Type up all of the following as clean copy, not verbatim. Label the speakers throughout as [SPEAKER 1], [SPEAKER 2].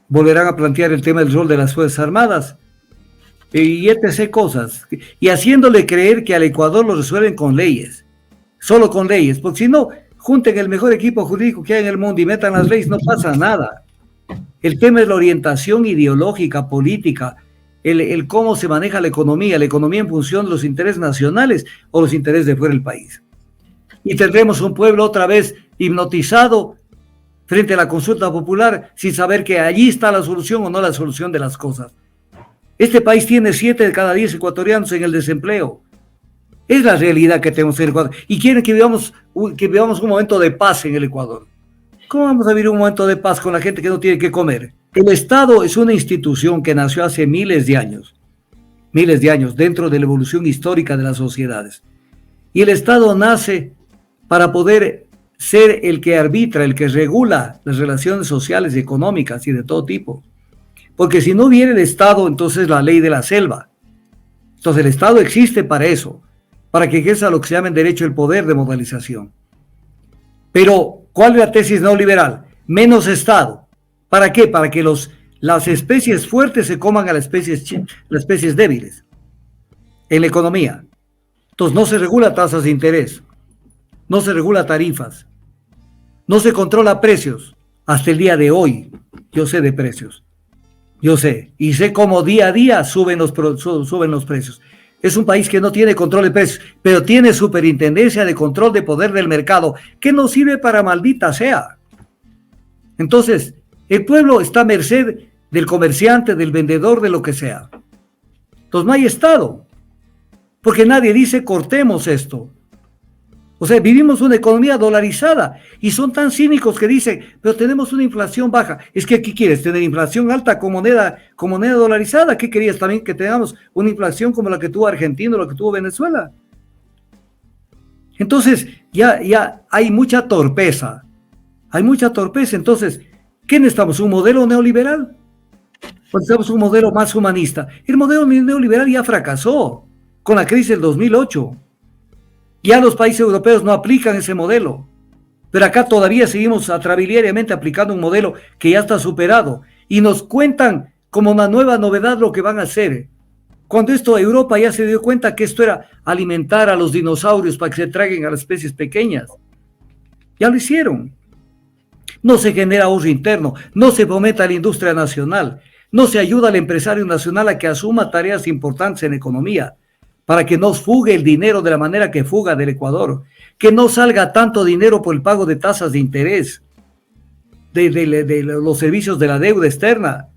[SPEAKER 1] volverán a plantear el tema del rol de las Fuerzas Armadas, y etc. cosas, y haciéndole creer que al Ecuador lo resuelven con leyes, solo con leyes, porque si no, junten el mejor equipo jurídico que hay en el mundo y metan las leyes, no pasa nada. El tema es la orientación ideológica, política, el cómo se maneja la economía en función de los intereses nacionales o los intereses de fuera del país. Y tendremos un pueblo otra vez hipnotizado frente a la consulta popular sin saber que allí está la solución o no la solución de las cosas. Este país tiene 7 de cada 10 ecuatorianos en el desempleo. Es la realidad que tenemos en el Ecuador. Y quieren que vivamos un momento de paz en el Ecuador. ¿Cómo vamos a vivir un momento de paz con la gente que no tiene que comer? El Estado es una institución que nació hace miles de años, dentro de la evolución histórica de las sociedades. Y el Estado nace para poder ser el que arbitra, el que regula las relaciones sociales y económicas y de todo tipo. Porque si no hubiera el Estado, entonces la ley de la selva. Entonces el Estado existe para eso, para que ejerza lo que se llama en derecho el poder de modalización. Pero, ¿cuál es la tesis neoliberal? Menos Estado. ¿Para qué? Para que las especies fuertes se coman a las especies débiles en la economía. Entonces no se regula tasas de interés, no se regula tarifas, no se controla precios. Hasta el día de hoy, yo sé de precios. Yo sé, y sé cómo día a día suben los precios. Es un país que no tiene control de precios, pero tiene superintendencia de control de poder del mercado, que no sirve para maldita sea. Entonces, el pueblo está a merced del comerciante, del vendedor, de lo que sea. Entonces no hay Estado, porque nadie dice cortemos esto. O sea, vivimos una economía dolarizada y son tan cínicos que dicen, pero tenemos una inflación baja. Es que, ¿qué quieres? ¿Tener inflación alta con moneda dolarizada? ¿Qué querías también? Que tengamos una inflación como la que tuvo Argentina o la que tuvo Venezuela. Entonces, ya hay mucha torpeza. Entonces, ¿qué necesitamos? ¿Un modelo neoliberal? ¿O necesitamos un modelo más humanista? El modelo neoliberal ya fracasó con la crisis del 2008. Ya los países europeos no aplican ese modelo, pero acá todavía seguimos atrabiliariamente aplicando un modelo que ya está superado y nos cuentan como una nueva novedad lo que van a hacer. Cuando Europa ya se dio cuenta que esto era alimentar a los dinosaurios para que se traguen a las especies pequeñas. Ya lo hicieron. No se genera ahorro interno, no se fomenta la industria nacional, no se ayuda al empresario nacional a que asuma tareas importantes en economía, para que no fugue el dinero de la manera que fuga del Ecuador, que no salga tanto dinero por el pago de tasas de interés, de los servicios de la deuda externa.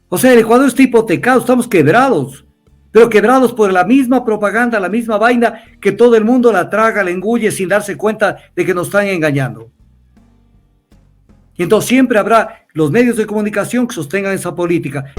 [SPEAKER 1] O sea, el Ecuador está hipotecado, estamos quebrados, pero quebrados por la misma propaganda, la misma vaina que todo el mundo la traga, la engulle sin darse cuenta de que nos están engañando. Y entonces siempre habrá los medios de comunicación que sostengan esa política.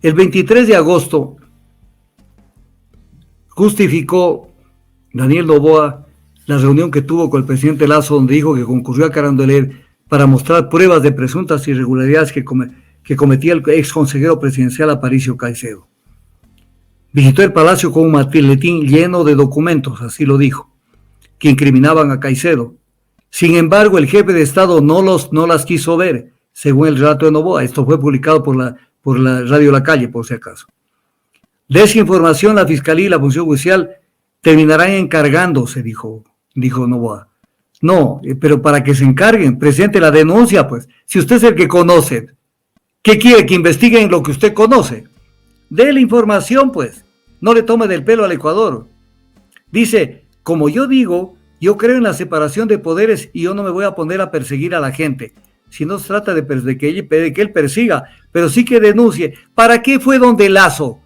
[SPEAKER 1] El 23 de agosto justificó Daniel Noboa la reunión que tuvo con el presidente Lasso, donde dijo que concurrió a Carondelet para mostrar pruebas de presuntas irregularidades que cometía el ex consejero presidencial Aparicio Caicedo. Visitó el palacio con un maletín lleno de documentos, así lo dijo, que incriminaban a Caicedo. Sin embargo, el jefe de Estado no las quiso ver, según el relato de Noboa. Esto fue publicado por la Radio La Calle, por si acaso. De esa información, la Fiscalía y la Función Judicial terminarán encargándose, dijo Noboa. No, pero para que se encarguen, presente la denuncia, pues. Si usted es el que conoce, ¿qué quiere? Que investiguen lo que usted conoce. Dé la información, pues. No le tome del pelo al Ecuador. Dice, como yo digo, yo creo en la separación de poderes y yo no me voy a poner a perseguir a la gente. Si no se trata de que él persiga, pero sí que denuncie. ¿Para qué fue donde Lasso?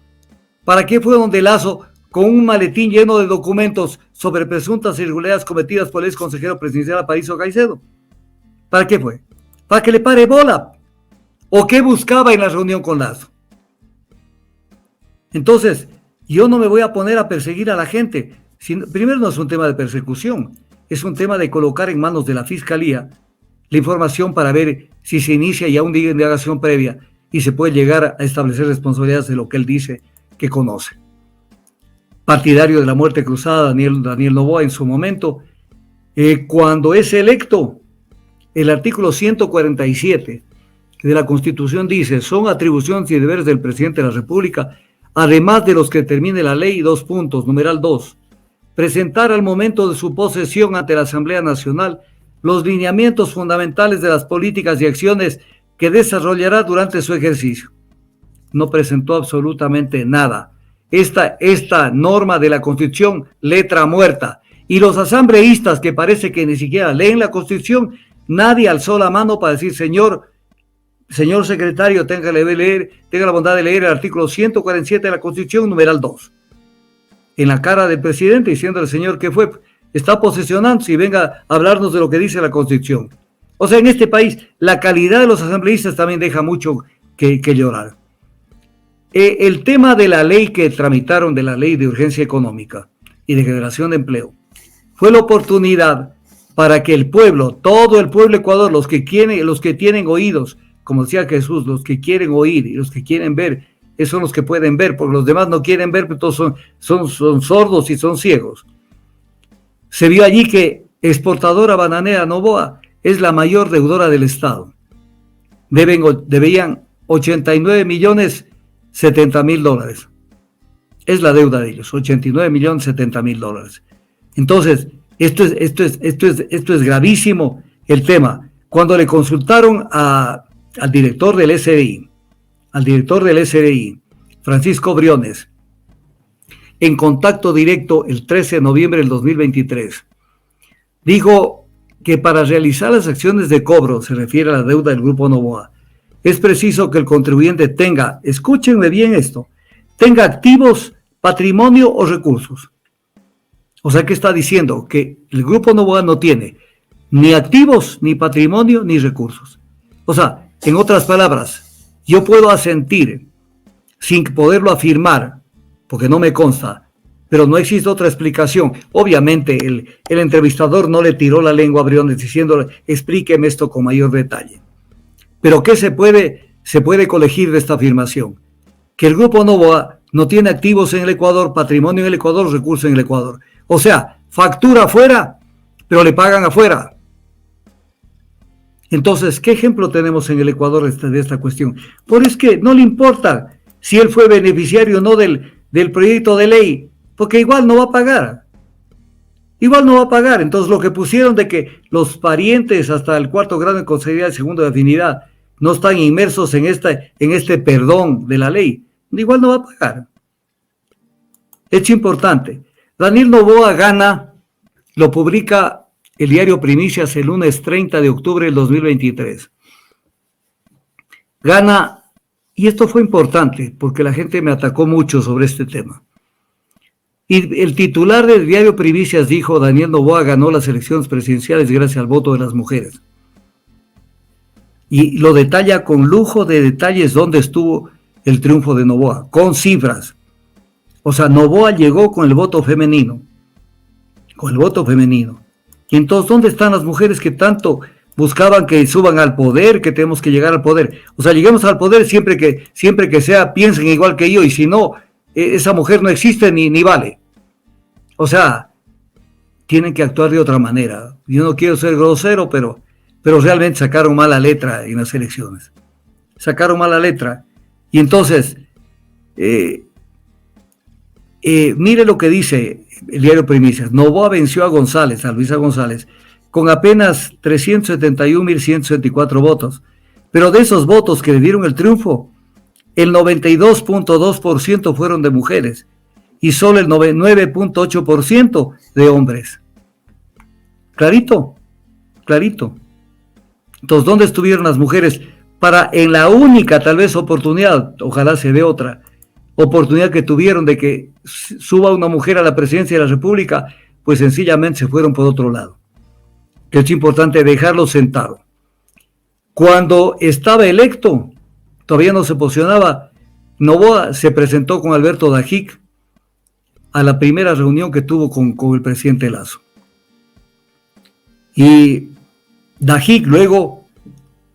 [SPEAKER 1] Con un maletín lleno de documentos sobre presuntas irregularidades cometidas por el ex consejero presidencial Aparicio Caicedo? ¿Para qué fue? ¿Para que le pare bola? ¿O qué buscaba en la reunión con Lasso? Entonces, yo no me voy a poner a perseguir a la gente. Primero, no es un tema de persecución, es un tema de colocar en manos de la Fiscalía la información para ver si se inicia ya una indagación previa y se puede llegar a establecer responsabilidades de lo que él dice que conoce. Partidario de la muerte cruzada, Daniel Noboa en su momento, Cuando es electo, el artículo 147 de la Constitución dice: son atribuciones y deberes del presidente de la República, además de los que determine la ley, numeral 2, presentar al momento de su posesión ante la Asamblea Nacional los lineamientos fundamentales de las políticas y acciones que desarrollará durante su ejercicio. No presentó absolutamente nada. Esta norma de la Constitución, letra muerta. Y los asambleístas, que parece que ni siquiera leen la Constitución, nadie alzó la mano para decir: señor secretario, tenga la bondad de leer el artículo 147 de la Constitución, numeral 2. En la cara del presidente, diciéndole: señor, ¿qué fue? Está posesionándose y venga a hablarnos de lo que dice la Constitución. O sea, en este país, la calidad de los asambleístas también deja mucho que llorar. El tema de la ley que tramitaron, de la ley de urgencia económica y de generación de empleo, fue la oportunidad para que el pueblo, todo el pueblo de Ecuador, los que tienen oídos, como decía Jesús, los que quieren oír y los que quieren ver, esos son los que pueden ver, porque los demás no quieren ver, pero todos son sordos y son ciegos. Se vio allí que Exportadora Bananera Novoa es la mayor deudora del Estado. Debían 89.070.000 dólares. Es la deuda de ellos, 89.070.000 dólares. Entonces, esto es gravísimo el tema. Cuando le consultaron al director del SDI, Francisco Briones, en contacto directo el 13 de noviembre del 2023, dijo que para realizar las acciones de cobro, se refiere a la deuda del Grupo Novoa, es preciso que el contribuyente tenga, escúchenme bien esto, tenga activos, patrimonio o recursos. O sea, que está diciendo que el Grupo Novoa no tiene ni activos, ni patrimonio, ni recursos. O sea, en otras palabras, yo puedo asentir sin poderlo afirmar, porque no me consta, pero no existe otra explicación. Obviamente el entrevistador no le tiró la lengua a Briones diciéndole: explíqueme esto con mayor detalle. Pero ¿qué se puede colegir de esta afirmación? Que el Grupo Novoa no tiene activos en el Ecuador, patrimonio en el Ecuador, recursos en el Ecuador. O sea, factura afuera, pero le pagan afuera. Entonces, ¿qué ejemplo tenemos en el Ecuador de esta cuestión? Por es que no le importa si él fue beneficiario o no del proyecto de ley, porque igual no va a pagar. Entonces, lo que pusieron de que los parientes hasta el 4º grado de consanguinidad y 2º de afinidad no están inmersos en este perdón de la ley, igual no va a pagar. Hecho importante: Daniel Novoa gana, lo publica el diario Primicias el lunes 30 de octubre del 2023. Gana, y esto fue importante porque la gente me atacó mucho sobre este tema. Y el titular del diario Primicias dijo: Daniel Novoa ganó las elecciones presidenciales gracias al voto de las mujeres. Y lo detalla con lujo de detalles dónde estuvo el triunfo de Novoa, con cifras. O sea, Novoa llegó con el voto femenino. Y entonces, ¿dónde están las mujeres que tanto buscaban que suban al poder, que tenemos que llegar al poder? O sea, lleguemos al poder siempre que sea, piensen igual que yo, y si no, esa mujer no existe ni vale. O sea, tienen que actuar de otra manera. Yo no quiero ser grosero, pero realmente sacaron mala letra en las elecciones. Y entonces, mire lo que dice el diario Primicias. Novoa venció a Luisa González, con apenas 371.164 votos. Pero de esos votos que le dieron el triunfo, el 92.2% fueron de mujeres y solo el 9.8% de hombres. Clarito. Entonces, ¿dónde estuvieron las mujeres para, en la única tal vez oportunidad, ojalá se dé otra oportunidad que tuvieron de que suba una mujer a la presidencia de la República? Pues sencillamente se fueron por otro lado. Que es importante dejarlo sentado. Cuando estaba electo, todavía no se posicionaba, Novoa se presentó con Alberto Dajic a la primera reunión que tuvo con el presidente Lasso. Y Dajic luego,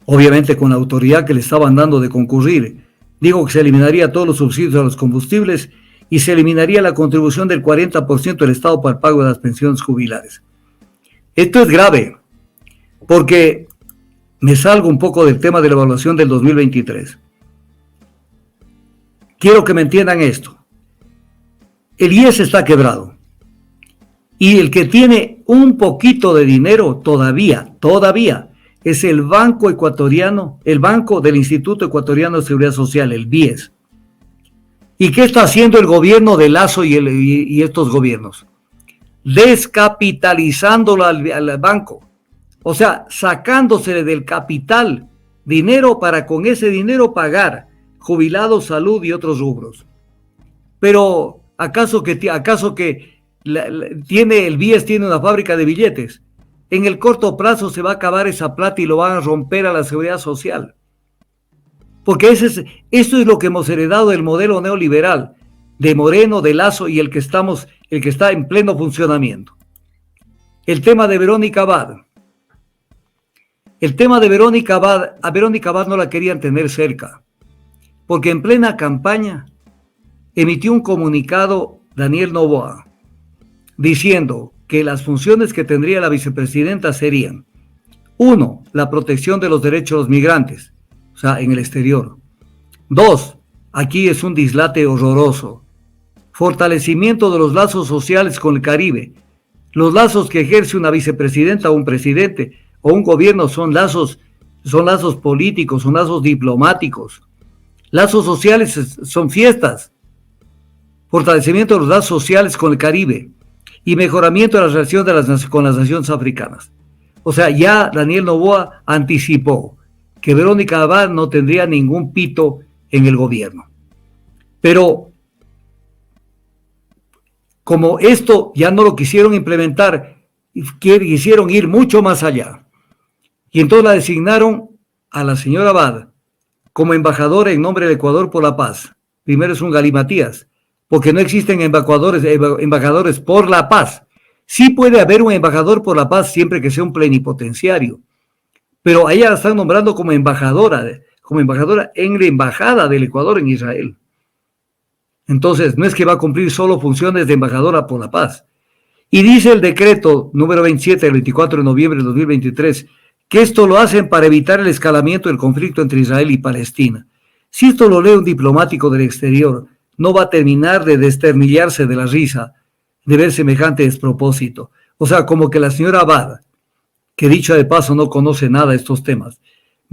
[SPEAKER 1] obviamente con la autoridad que le estaban dando de concurrir, dijo que se eliminaría todos los subsidios a los combustibles y se eliminaría la contribución del 40% del Estado para el pago de las pensiones jubilares. Esto es grave, porque me salgo un poco del tema de la evaluación del 2023. Quiero que me entiendan esto. El IES está quebrado. Y el que tiene un poquito de dinero todavía, es el Banco Ecuatoriano, el Banco del Instituto Ecuatoriano de Seguridad Social, el BIES. ¿Y qué está haciendo el gobierno de Lazo y estos gobiernos? Descapitalizándolo al banco. O sea, sacándose del capital dinero para con ese dinero pagar jubilados, salud y otros rubros. Pero, ¿acaso que tiene el BIES tiene una fábrica de billetes? En el corto plazo se va a acabar esa plata y lo van a romper a la seguridad social. Porque esto es lo que hemos heredado del modelo neoliberal de Moreno, de Lazo y el que está en pleno funcionamiento. El tema de Verónica Abad. El tema de Verónica Abad, a Verónica Abad no la querían tener cerca, porque en plena campaña emitió un comunicado Daniel Noboa diciendo que las funciones que tendría la vicepresidenta serían: 1, la protección de los derechos de los migrantes, o sea, en el exterior. 2, aquí es un dislate horroroso: fortalecimiento de los lazos sociales con el Caribe. Los lazos que ejerce una vicepresidenta o un presidente o un gobierno son lazos políticos, son lazos diplomáticos. Lazos sociales son fiestas. Fortalecimiento de los lazos sociales con el Caribe y mejoramiento de las relaciones con las naciones africanas. O sea, ya Daniel Noboa anticipó que Verónica Abad no tendría ningún pito en el gobierno. Pero como esto ya no lo quisieron implementar, quisieron ir mucho más allá. Y entonces la designaron a la señora Abad como embajadora en nombre del Ecuador por la paz. Primero es un galimatías, porque no existen embajadores por la paz. Sí puede haber un embajador por la paz siempre que sea un plenipotenciario, pero a ella la están nombrando como embajadora en la embajada del Ecuador en Israel. Entonces, no es que va a cumplir solo funciones de embajadora por la paz. Y dice el decreto número 27 del 24 de noviembre de 2023 que esto lo hacen para evitar el escalamiento del conflicto entre Israel y Palestina. Si esto lo lee un diplomático del exterior, no va a terminar de desternillarse de la risa de ver semejante despropósito. O sea, como que la señora Abad, que dicho de paso no conoce nada de estos temas,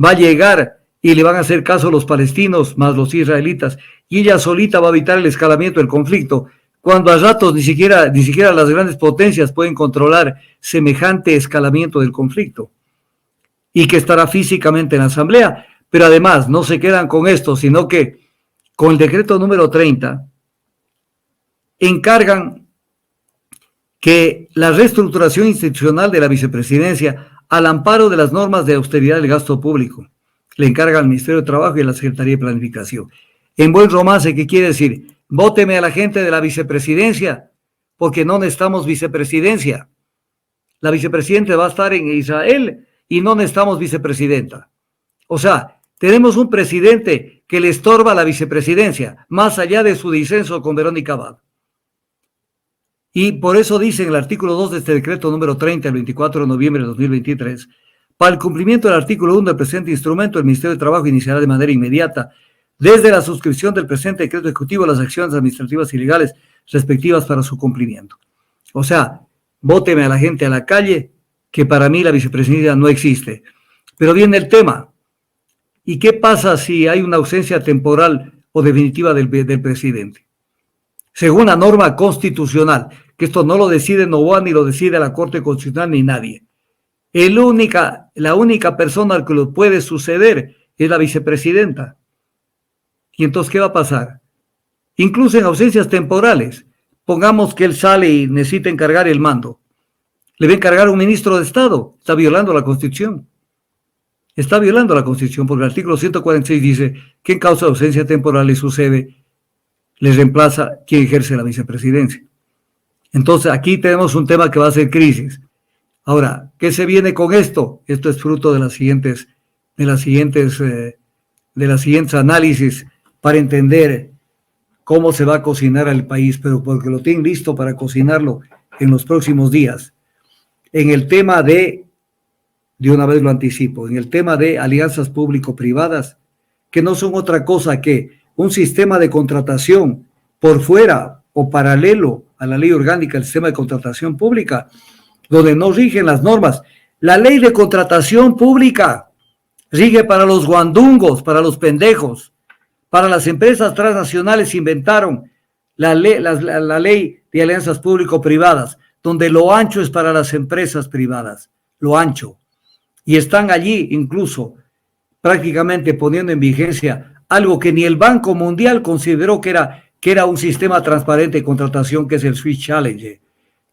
[SPEAKER 1] va a llegar y le van a hacer caso a los palestinos más los israelitas, y ella solita va a evitar el escalamiento del conflicto, cuando a ratos ni siquiera las grandes potencias pueden controlar semejante escalamiento del conflicto, y que estará físicamente en la asamblea. Pero además no se quedan con esto, sino que con el decreto número 30 encargan que la reestructuración institucional de la vicepresidencia al amparo de las normas de austeridad del gasto público le encarga al Ministerio de Trabajo y a la Secretaría de Planificación. En buen romance, ¿qué quiere decir? Vóteme a la gente de la vicepresidencia, porque no necesitamos vicepresidencia. La vicepresidenta va a estar en Israel y no necesitamos vicepresidenta. O sea, tenemos un presidente que le estorba a la vicepresidencia, más allá de su disenso con Verónica Abad. Y por eso dice en el artículo 2 de este decreto número 30, el 24 de noviembre de 2023, para el cumplimiento del artículo 1 del presente instrumento, el Ministerio de Trabajo iniciará de manera inmediata, desde la suscripción del presente decreto ejecutivo, las acciones administrativas y legales respectivas para su cumplimiento. O sea, vóteme a la gente a la calle, que para mí la vicepresidencia no existe. Pero viene el tema. ¿Y qué pasa si hay una ausencia temporal o definitiva del presidente? Según la norma constitucional, que esto no lo decide Noboa ni lo decide la Corte Constitucional ni nadie. La única persona al que lo puede suceder es la vicepresidenta. ¿Y entonces qué va a pasar? Incluso en ausencias temporales, pongamos que él sale y necesita encargar el mando. Le va a encargar a un ministro de Estado. Está violando la Constitución. Está violando la Constitución porque el artículo 146 dice que en causa de ausencia temporal le sucede, le reemplaza quien ejerce la vicepresidencia. Entonces aquí tenemos un tema que va a ser crisis. Ahora, ¿qué se viene con esto? Esto es fruto de las siguientes análisis para entender cómo se va a cocinar al país, pero porque lo tienen listo para cocinarlo en los próximos días. en el tema de una vez lo anticipo, en el tema de alianzas público-privadas, que no son otra cosa que un sistema de contratación por fuera o paralelo a la ley orgánica del sistema de contratación pública, donde no rigen las normas. La ley de contratación pública rige para los guandungos, para los pendejos, para las empresas transnacionales inventaron la ley de alianzas público-privadas, donde lo ancho es para las empresas privadas, lo ancho. Y están allí incluso prácticamente poniendo en vigencia algo que ni el Banco Mundial consideró que era un sistema transparente de contratación, que es el Swiss Challenge,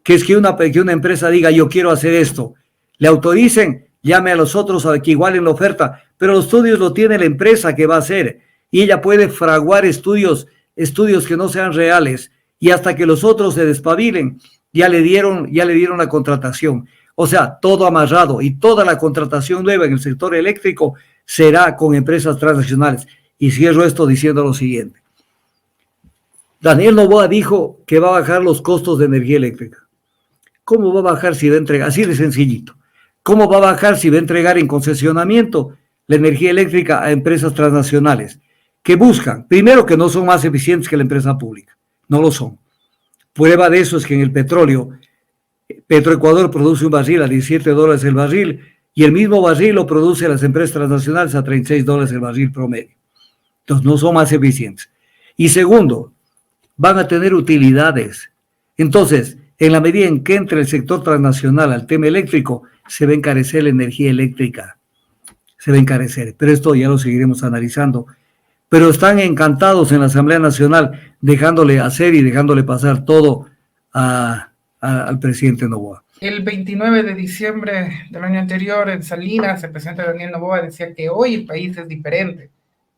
[SPEAKER 1] que es que una empresa diga yo quiero hacer esto, le autoricen, llame a los otros a que igualen la oferta, pero los estudios lo tiene la empresa que va a hacer y ella puede fraguar estudios que no sean reales y hasta que los otros se despabilen ya le dieron la contratación. O sea, todo amarrado y toda la contratación nueva en el sector eléctrico será con empresas transnacionales. Y cierro esto diciendo lo siguiente. Daniel Noboa dijo que va a bajar los costos de energía eléctrica. ¿Cómo va a bajar si va a entregar? Así de sencillito. ¿Cómo va a bajar si va a entregar en concesionamiento la energía eléctrica a empresas transnacionales que buscan, primero, que no son más eficientes que la empresa pública? No lo son. Prueba de eso es que en el petróleo, Petroecuador produce un barril a $17 el barril y el mismo barril lo produce las empresas transnacionales a $36 el barril promedio. Entonces no son más eficientes. Y segundo, van a tener utilidades. Entonces, en la medida en que entre el sector transnacional al tema eléctrico, se va a encarecer la energía eléctrica. Se va a encarecer. Pero esto ya lo seguiremos analizando. Pero están encantados en la Asamblea Nacional, dejándole hacer y dejándole pasar todo al presidente Noboa.
[SPEAKER 2] El 29 de diciembre del año anterior, en Salinas, el presidente Daniel Noboa decía que hoy el país es diferente,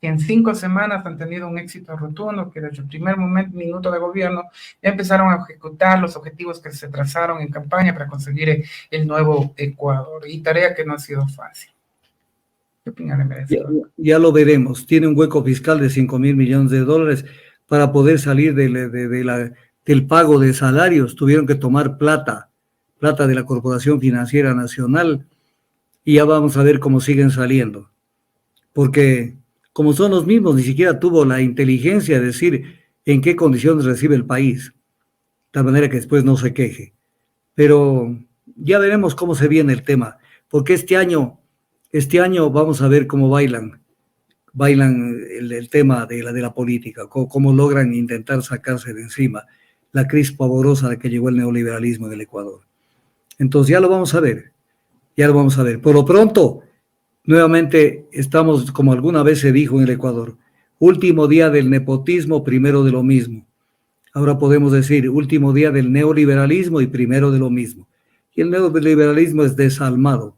[SPEAKER 2] que en 5 semanas han tenido un éxito rotundo, que desde el primer minuto de gobierno ya empezaron a ejecutar los objetivos que se trazaron en campaña para conseguir el nuevo Ecuador, y tarea que no ha sido fácil. ¿Qué opinión le merece?
[SPEAKER 1] Ya lo veremos. Tiene un hueco fiscal de $5,000 millones para poder salir del pago de salarios. Tuvieron que tomar plata de la Corporación Financiera Nacional, y ya vamos a ver cómo siguen saliendo. Porque como son los mismos, ni siquiera tuvo la inteligencia de decir en qué condiciones recibe el país, de tal manera que después no se queje. Pero ya veremos cómo se viene el tema, porque este año vamos a ver cómo bailan el tema de la política, cómo logran intentar sacarse de encima la crisis pavorosa de que llegó el neoliberalismo en el Ecuador. Entonces ya lo vamos a ver. Por lo pronto, nuevamente estamos, como alguna vez se dijo en el Ecuador, último día del nepotismo, primero de lo mismo. Ahora podemos decir último día del neoliberalismo y primero de lo mismo. Y el neoliberalismo es desalmado,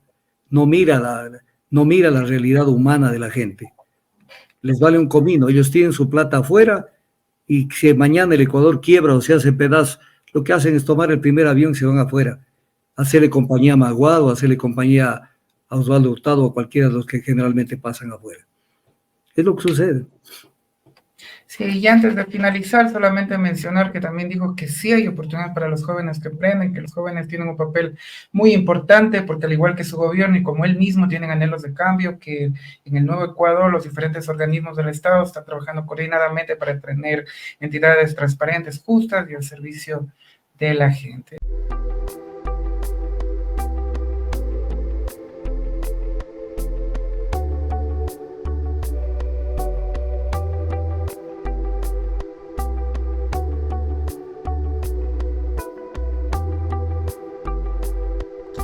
[SPEAKER 1] no mira la realidad humana de la gente. Les vale un comino, ellos tienen su plata afuera y si mañana el Ecuador quiebra o se hace pedazo, lo que hacen es tomar el primer avión y se van afuera, hacerle compañía a Maguado, hacerle compañía a Osvaldo Hurtado o cualquiera de los que generalmente pasan afuera. Es lo que sucede.
[SPEAKER 2] Sí, y antes de finalizar, solamente mencionar que también dijo que sí hay oportunidades para los jóvenes que emprenden, que los jóvenes tienen un papel muy importante, porque al igual que su gobierno y como él mismo tienen anhelos de cambio, que en el nuevo Ecuador los diferentes organismos del Estado están trabajando coordinadamente para tener entidades transparentes, justas y al servicio de la gente.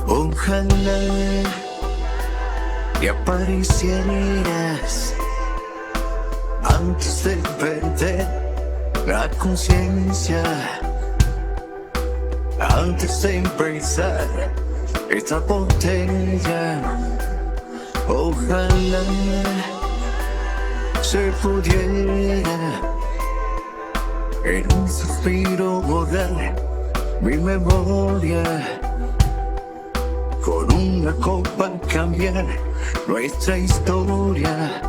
[SPEAKER 3] Ojalá que aparecieras antes de perder la conciencia, antes de empezar esta botella. Ojalá se pudiera en un suspiro borrar mi memoria, con una copa cambiar nuestra historia.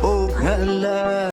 [SPEAKER 3] Ojalá